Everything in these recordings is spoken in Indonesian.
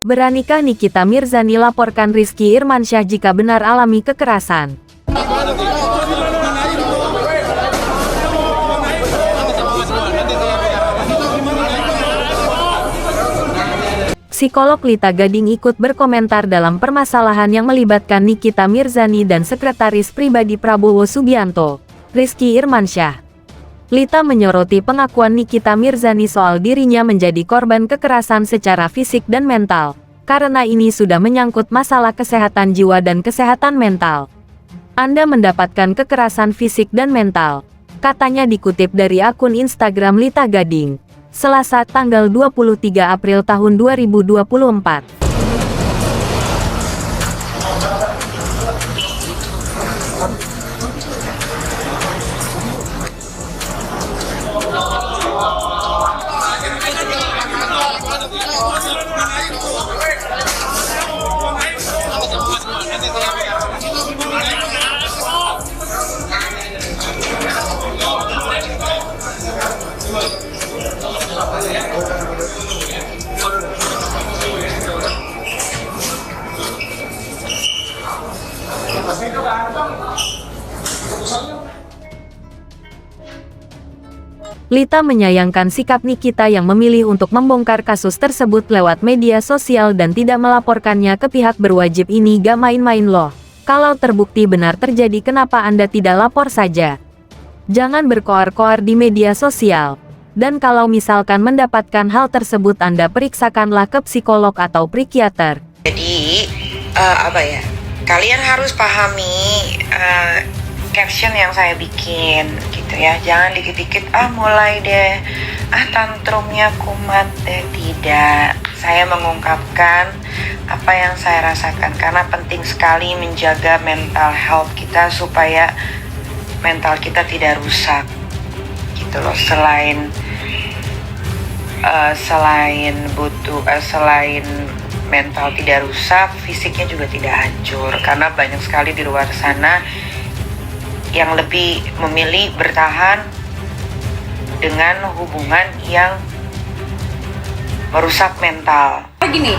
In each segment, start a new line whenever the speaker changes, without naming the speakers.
Beranikah Nikita Mirzani laporkan Rizky Irmansyah jika benar alami kekerasan? Psikolog Lita Gading ikut berkomentar dalam permasalahan yang melibatkan Nikita Mirzani dan Sekretaris Pribadi Prabowo Subianto, Rizky Irmansyah. Lita menyoroti pengakuan Nikita Mirzani soal dirinya menjadi korban kekerasan secara fisik dan mental, karena ini sudah menyangkut masalah kesehatan jiwa dan kesehatan mental. Anda mendapatkan kekerasan fisik dan mental, katanya dikutip dari akun Instagram Lita Gading, Selasa tanggal 23 April tahun 2024. Lita menyayangkan sikap Nikita yang memilih untuk membongkar kasus tersebut lewat media sosial dan tidak melaporkannya ke pihak berwajib. Ini gak main-main loh. Kalau terbukti benar terjadi, kenapa Anda tidak lapor saja? Jangan berkoar-koar di media sosial. Dan kalau misalkan mendapatkan hal tersebut, Anda periksakanlah ke psikolog atau psikiater.
Jadi, kalian harus pahami caption yang saya bikin gitu ya. Jangan dikit-dikit mulai deh tantrumnya kumat deh. Tidak, saya mengungkapkan apa yang saya rasakan karena penting sekali menjaga mental health kita supaya mental kita tidak rusak gitu loh. Selain mental tidak rusak, fisiknya juga tidak hancur, karena banyak sekali di luar sana yang lebih memilih bertahan dengan hubungan yang merusak mental.
Gini,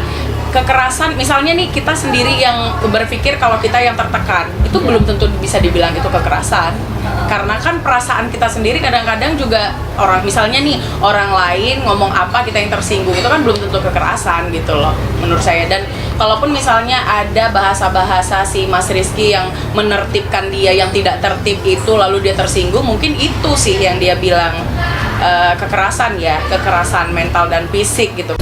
kekerasan misalnya nih, kita sendiri yang berpikir kalau kita yang tertekan, itu belum tentu bisa dibilang itu kekerasan. Karena kan perasaan kita sendiri kadang-kadang juga misalnya nih orang lain ngomong apa kita yang tersinggung, itu kan belum tentu kekerasan gitu loh menurut saya. Dan kalaupun misalnya ada bahasa-bahasa si Mas Rizky yang menertibkan dia yang tidak tertib itu lalu dia tersinggung, mungkin itu sih yang dia bilang kekerasan ya, kekerasan mental dan fisik gitu.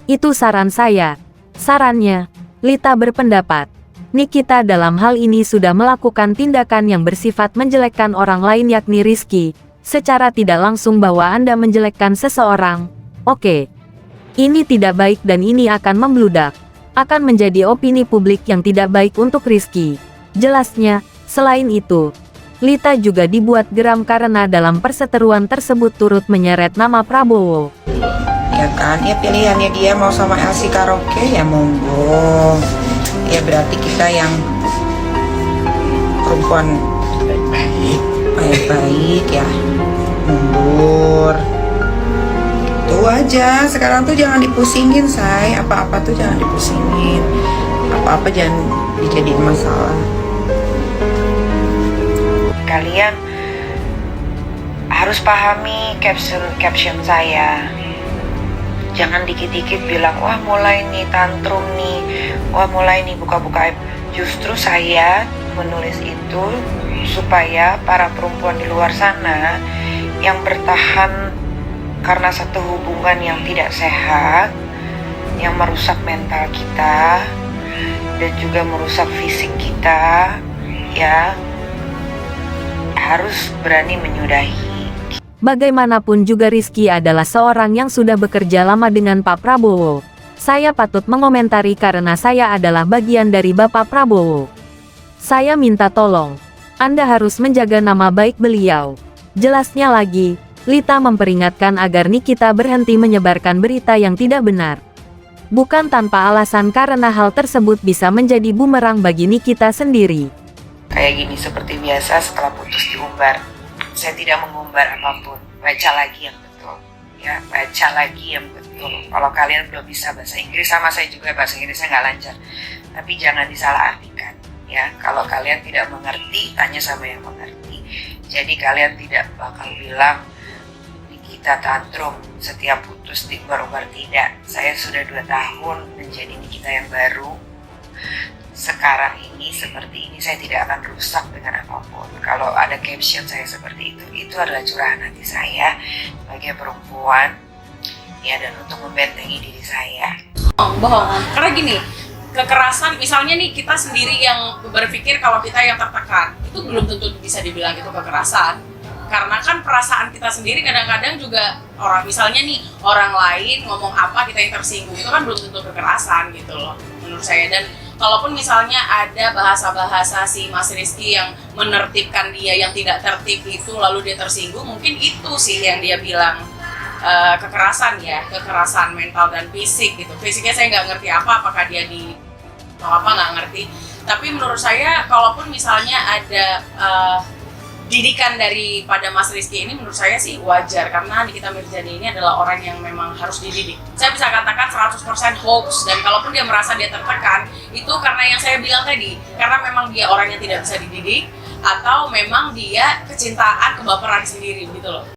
Itu saran saya. Sarannya, Lita berpendapat, Nikita dalam hal ini sudah melakukan tindakan yang bersifat menjelekkan orang lain yakni Rizky, secara tidak langsung bahwa Anda menjelekkan seseorang. Oke, ini tidak baik dan ini akan membludak, akan menjadi opini publik yang tidak baik untuk Rizky. Jelasnya, selain itu, Lita juga dibuat geram karena dalam perseteruan tersebut turut menyeret nama Prabowo.
Ya kan, ya pilihannya dia mau sama Elsie karaoke ya monggo. Ya berarti kita yang perempuan baik-baik ya mundur. Itu aja, sekarang tuh jangan dipusingin say, apa-apa tuh jangan dipusingin, apa-apa jangan dijadiin masalah. Kalian harus pahami caption saya. Jangan dikit-dikit bilang, wah mulai nih tantrum nih, wah mulai nih buka-buka aib. Justru saya menulis itu supaya para perempuan di luar sana yang bertahan karena satu hubungan yang tidak sehat, yang merusak mental kita dan juga merusak fisik kita, ya harus berani menyudahi.
Bagaimanapun juga Rizky adalah seorang yang sudah bekerja lama dengan Pak Prabowo. Saya patut mengomentari karena saya adalah bagian dari Bapak Prabowo. Saya minta tolong, Anda harus menjaga nama baik beliau. Jelasnya lagi, Lita memperingatkan agar Nikita berhenti menyebarkan berita yang tidak benar. Bukan tanpa alasan karena hal tersebut bisa menjadi bumerang bagi Nikita sendiri.
Kayak gini seperti biasa setelah putus diumbar. Saya tidak mengumbar apapun, baca lagi yang betul. ya, baca lagi yang betul. Kalau kalian belum bisa bahasa Inggris, sama saya juga bahasa Inggrisnya nggak lancar, tapi jangan disalahartikan ya. Kalau kalian tidak mengerti, tanya sama yang mengerti. Jadi kalian tidak bakal bilang Nikita tantrum setiap putus di umbar-umbar, tidak. Saya sudah 2 tahun menjadi Nikita yang baru. Sekarang ini seperti ini, saya tidak akan rusak dengan apapun. Kalau ada caption saya seperti itu adalah curahan hati saya sebagai perempuan ya, dan untuk membentengi diri saya.
Bohong. Karena gini, kekerasan misalnya nih, kita sendiri yang berpikir kalau kita yang tertekan, itu belum tentu bisa dibilang itu kekerasan. Karena kan perasaan kita sendiri kadang-kadang juga orang, misalnya nih orang lain ngomong apa kita yang tersinggung, itu kan belum tentu kekerasan gitu loh menurut saya. Dan kalaupun misalnya ada bahasa-bahasa si Mas Rizky yang menertibkan dia yang tidak tertib itu, lalu dia tersinggung, mungkin itu sih yang dia bilang kekerasan ya, kekerasan mental dan fisik gitu. Fisiknya saya nggak ngerti apakah dia di apa, nggak ngerti. Tapi menurut saya kalaupun misalnya ada didikan daripada Mas Rizky ini, menurut saya sih wajar, karena Nikita Mirzani ini adalah orang yang memang harus dididik. Saya bisa katakan 100% hoax, dan kalaupun dia merasa dia tertekan, itu karena yang saya bilang tadi, karena memang dia orang yang tidak bisa dididik, atau memang dia kecintaan, kebaperan sendiri gitu loh.